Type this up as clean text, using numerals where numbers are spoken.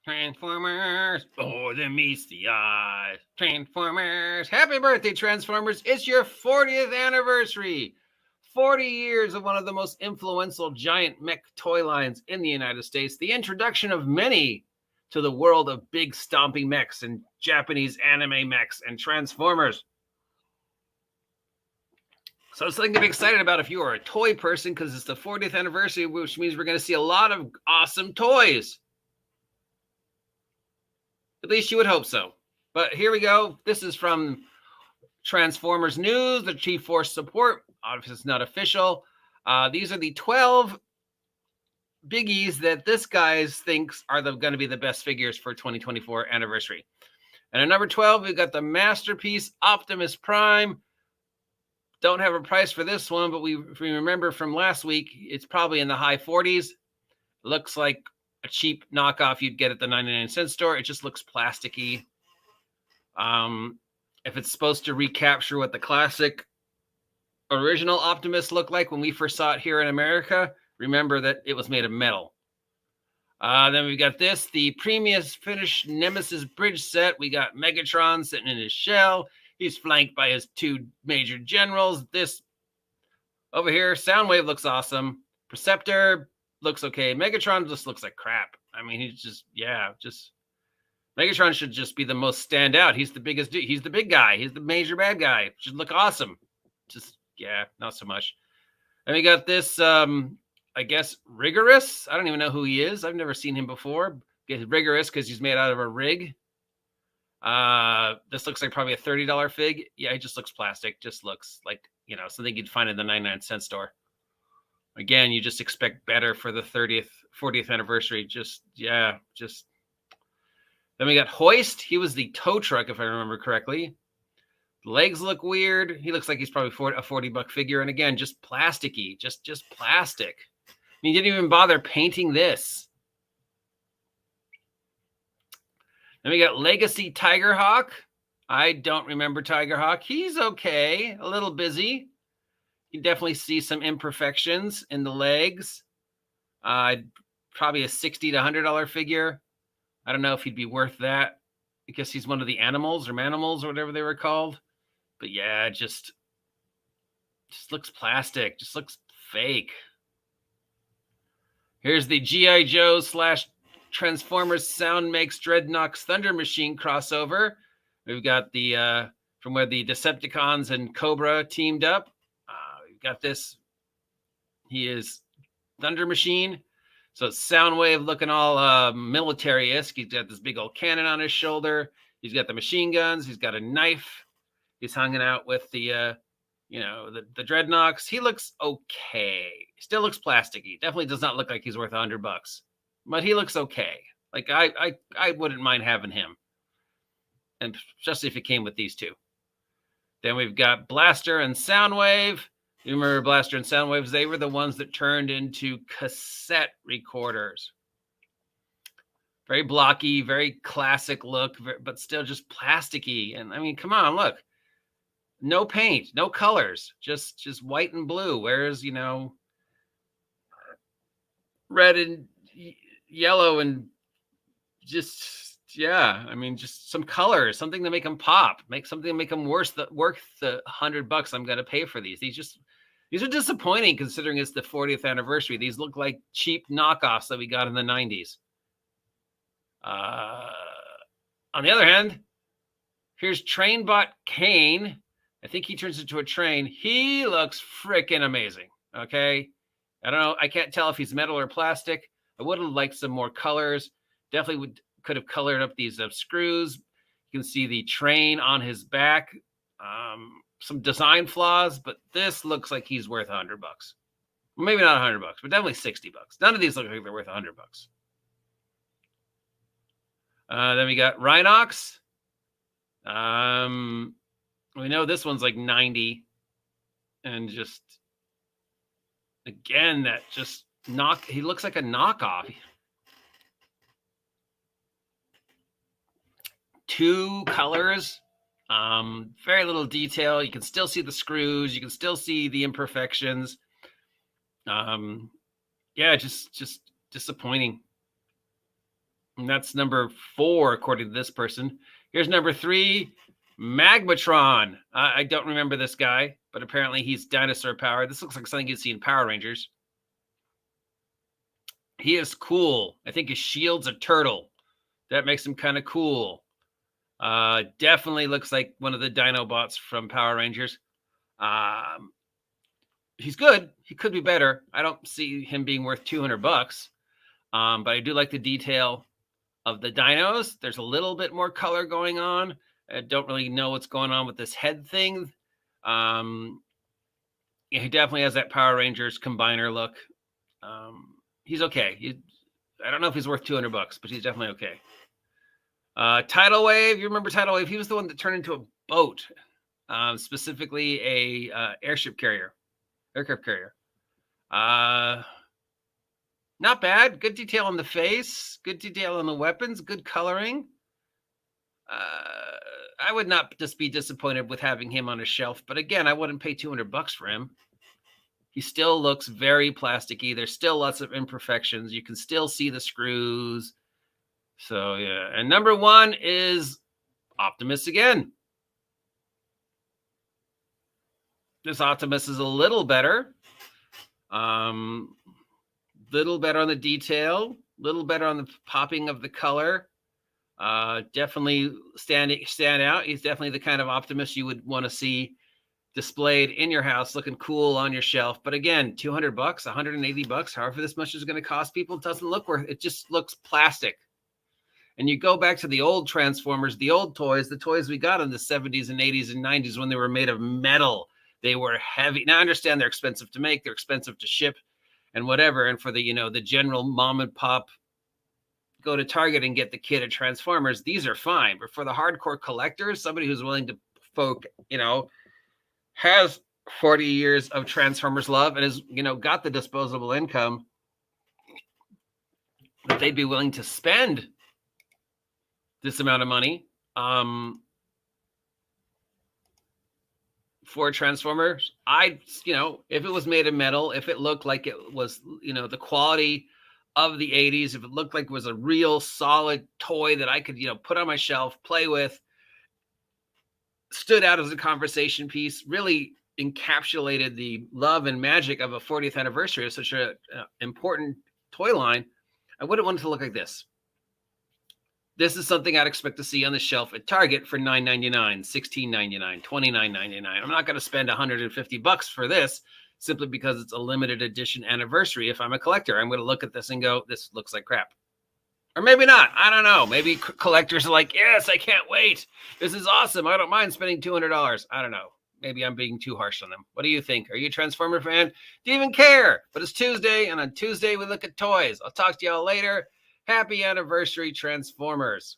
Transformers, oh, the meets the eye. Transformers, happy birthday, Transformers. It's your 40th anniversary. 40 years of one of the most influential giant mech toy lines in the United States. The introduction of many to the world of big stomping mechs and Japanese anime mechs and Transformers. So it's something to be excited about if you are a toy person, because it's the 40th anniversary, which means we're going to see a lot of awesome toys. At least you would hope so. But here we go. This is from Transformers News, the Chief Force Support. Obviously, it's not official. These are the 12 biggies that this guy thinks are going to be the best figures for 2024 anniversary. And at number 12, we've got the Masterpiece Optimus Prime. Don't have a price for this one, but if we remember from last week, it's probably in the high 40s. Looks like a cheap knockoff you'd get at the 99-cent store. It just looks plasticky. If it's supposed to recapture what the classic original Optimus looked like when we first saw it here in America, remember that it was made of metal. Then we've got this, the premium finished Nemesis bridge set. We got Megatron sitting in his shell. He's flanked by his two major generals. This over here, Soundwave looks awesome. Perceptor looks okay. Megatron just looks like crap. I mean, he's just Megatron should just be the most standout. He's the biggest dude. He's the big guy. He's the major bad guy. Should look awesome. Just, not so much. And we got this, I guess, Rigorous. I don't even know who he is. I've never seen him before. Get Rigorous because he's made out of a rig. This looks like probably a $30 fig. Yeah, it just looks plastic. Just looks like, something you'd find in the 99-cent store. Again, you just expect better for the 40th anniversary. Then we got Hoist. He was the tow truck, if I remember correctly. Legs look weird. He looks like he's probably a $40 figure. And again, just plasticky, just plastic. I mean, you didn't even bother painting this. Then we got Legacy Tigerhawk. I don't remember Tigerhawk. He's okay, a little busy. You definitely see some imperfections in the legs. Probably a $60 to $100 figure. I don't know if he'd be worth that. I guess he's one of the animals or manimals or whatever they were called. But yeah, just looks plastic. Just looks fake. Here's the G.I. Joe / Transformers Sound Makes Dreadnoks Thunder Machine crossover. We've got the from where the Decepticons and Cobra teamed up. We've got this. He is Thunder Machine. So it's Soundwave looking all military-esque. He's got this big old cannon on his shoulder. He's got the machine guns. He's got a knife. He's hanging out with the Dreadnoks. He looks okay. Still looks plasticky. Definitely does not look like he's worth $100. But he looks okay. Like I wouldn't mind having him. And especially if it came with these two. Then we've got Blaster and Soundwave. You remember Blaster and Soundwaves? They were the ones that turned into cassette recorders. Very blocky, very classic look, but still just plasticky. And I mean, come on, look. No paint, no colors, just white and blue. Whereas, red and yellow and just some colors, something to make them pop, something to make them worth the $100 I'm going to pay for these. These are disappointing considering it's the 40th anniversary. These look like cheap knockoffs that we got in the 90s. On the other hand, here's Trainbot Kane. I think he turns into a train. He looks freaking amazing. Okay. I don't know. I can't tell if he's metal or plastic. I would have liked some more colors. Definitely could have colored up these screws. You can see the train on his back. Some design flaws, but this looks like he's worth $100. Well, maybe not $100, but definitely $60. None of these look like they're worth $100. Then we got Rhinox. We know this one's like 90, and just again that just he looks like a knockoff. Two colors, very little detail. You can still see the screws. You can still see the imperfections. Just disappointing. And that's number 4, according to this person. Here's number 3, Magmatron. I don't remember this guy, but apparently he's dinosaur powered. This looks like something you'd see in Power Rangers. He is cool. I think his shield's a turtle. That makes him kind of cool. Definitely looks like one of the Dinobots from Power Rangers. He's good. He could be better. I don't see him being worth $200. But I do like the detail of the dinos. There's a little bit more color going on. I don't really know what's going on with this head thing. He definitely has that Power Rangers combiner look. He's okay. I don't know if he's worth $200, but he's definitely okay. Tidal Wave. You remember Tidal Wave? He was the one that turned into a boat, specifically a aircraft carrier. Not bad. Good detail on the face. Good detail on the weapons. Good coloring. I would not just be disappointed with having him on a shelf, but again, I wouldn't pay $200 for him. He still looks very plasticky. There's still lots of imperfections. You can still see the screws. So yeah. And number 1 is Optimus again. This Optimus is a little better. Little better on the detail. Little better on the popping of the color. Definitely stand out. He's definitely the kind of Optimus you would want to see displayed in your house, looking cool on your shelf. But again, $200, $180, however this much is going to cost people, it doesn't look worth it. It just looks plastic. And you go back to the old Transformers, the old toys, the toys we got in the 70s and 80s and 90s when they were made of metal. They were heavy. Now I understand they're expensive to make, they're expensive to ship and whatever. And for the, the general mom and pop, go to Target and get the kit of Transformers, these are fine. But for the hardcore collectors, somebody who's willing to has 40 years of Transformers love and has, got the disposable income that they'd be willing to spend this amount of money for Transformers. If it was made of metal, if it looked like it was, the quality of the 80s, if it looked like it was a real solid toy that I could, put on my shelf, play with, stood out as a conversation piece, really encapsulated the love and magic of a 40th anniversary of such an important toy line, I wouldn't want it to look like this. This is something I'd expect to see on the shelf at Target for $9.99, $16.99, $29.99. I'm not going to spend $150 for this simply because it's a limited edition anniversary. If I'm a collector, I'm going to look at this and go, this looks like crap. Or maybe not. I don't know. Maybe collectors are like, yes, I can't wait. This is awesome. I don't mind spending $200. I don't know. Maybe I'm being too harsh on them. What do you think? Are you a Transformer fan? Do you even care? But it's Tuesday, and on Tuesday we look at toys. I'll talk to y'all later. Happy anniversary, Transformers.